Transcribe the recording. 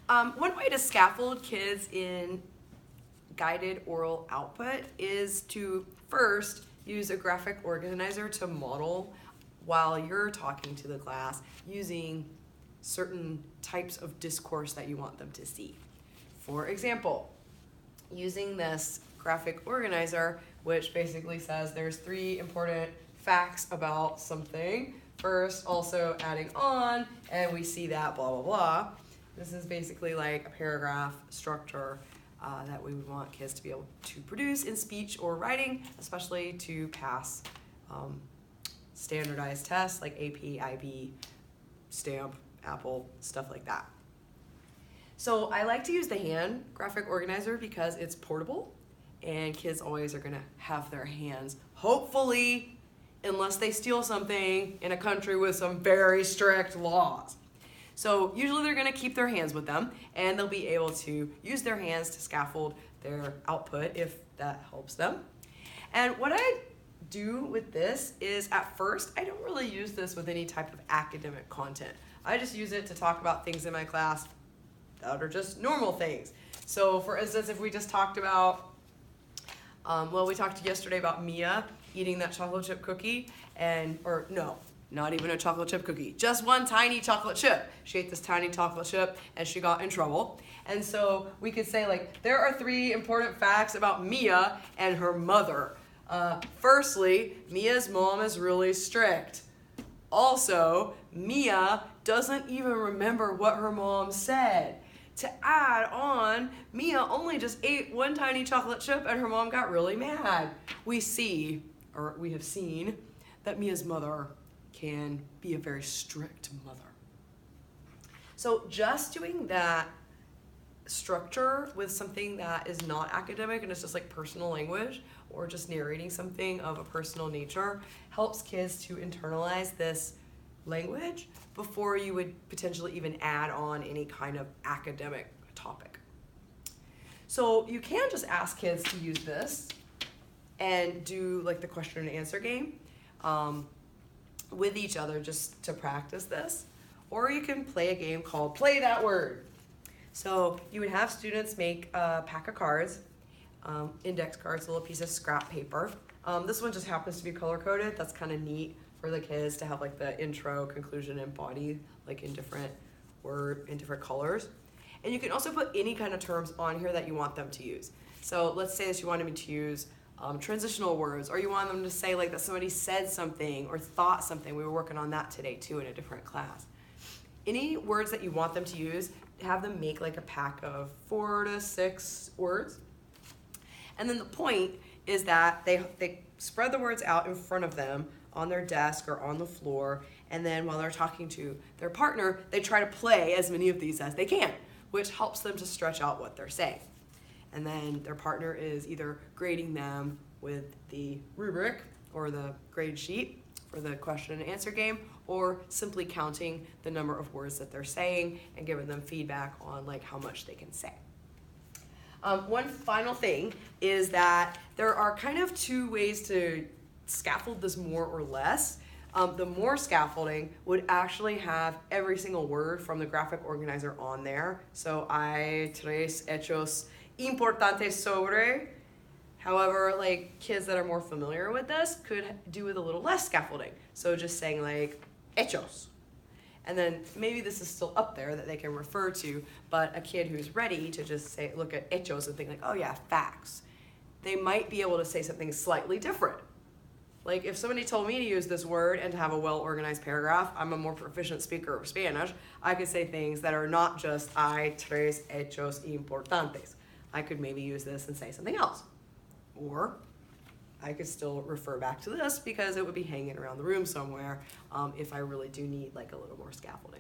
One way to scaffold kids in guided oral output is to first use a graphic organizer to model while you're talking to the class using certain types of discourse that you want them to see. For example, using this graphic organizer, which basically says there's 3 important facts about something. First, also adding on, and we see that blah, blah, blah. This is basically like a paragraph structure that we would want kids to be able to produce in speech or writing, especially to pass standardized tests like AP, IB, STAMP, Apple, stuff like that. So I like to use the hand graphic organizer because it's portable and kids always are gonna have their hands, hopefully, unless they steal something in a country with some very strict laws. So usually they're gonna keep their hands with them and they'll be able to use their hands to scaffold their output if that helps them. And what I do with this is at first, I don't really use this with any type of academic content. I just use it to talk about things in my class that are just normal things. So for instance, if we just talked about, we talked yesterday about Mia eating that chocolate chip cookie or no, not even a chocolate chip cookie, just one tiny chocolate chip. She ate this tiny chocolate chip and she got in trouble. And so we could say like, there are 3 important facts about Mia and her mother. Firstly, Mia's mom is really strict. Also, Mia doesn't even remember what her mom said. To add on, Mia only just ate one tiny chocolate chip and her mom got really mad. We have seen that Mia's mother can be a very strict mother. So just doing that structure with something that is not academic and it's just like personal language or just narrating something of a personal nature helps kids to internalize this language before you would potentially even add on any kind of academic topic. So you can just ask kids to use this and do like the question and answer game with each other just to practice this. Or you can play a game called Play That Word. So you would have students make a pack of cards, index cards, a little piece of scrap paper. This one just happens to be color coded. That's kind of neat for the kids to have like the intro, conclusion, and body like in different colors. And you can also put any kind of terms on here that you want them to use. So let's say that you wanted me to use transitional words, or you want them to say like that somebody said something or thought something. We were working on that today too in a different class. Any words that you want them to use, have them make like a pack of 4 to 6 words. And then the point is that they spread the words out in front of them on their desk or on the floor, and then while they're talking to their partner, they try to play as many of these as they can, which helps them to stretch out what they're saying. And then their partner is either grading them with the rubric or the grade sheet for the question and answer game, or simply counting the number of words that they're saying and giving them feedback on like how much they can say. One final thing is that there are kind of 2 ways to scaffold this more or less. The more scaffolding would actually have every single word from the graphic organizer on there. So hay 3 hechos importantes sobre. However, like kids that are more familiar with this could do with a little less scaffolding. So just saying like hechos. And then maybe this is still up there that they can refer to, but a kid who's ready to just say, look at hechos and think like, oh yeah, facts. They might be able to say something slightly different. Like if somebody told me to use this word and to have a well-organized paragraph, I'm a more proficient speaker of Spanish, I could say things that are not just hay 3 hechos importantes. I could maybe use this and say something else. Or I could still refer back to this because it would be hanging around the room somewhere if I really do need like a little more scaffolding.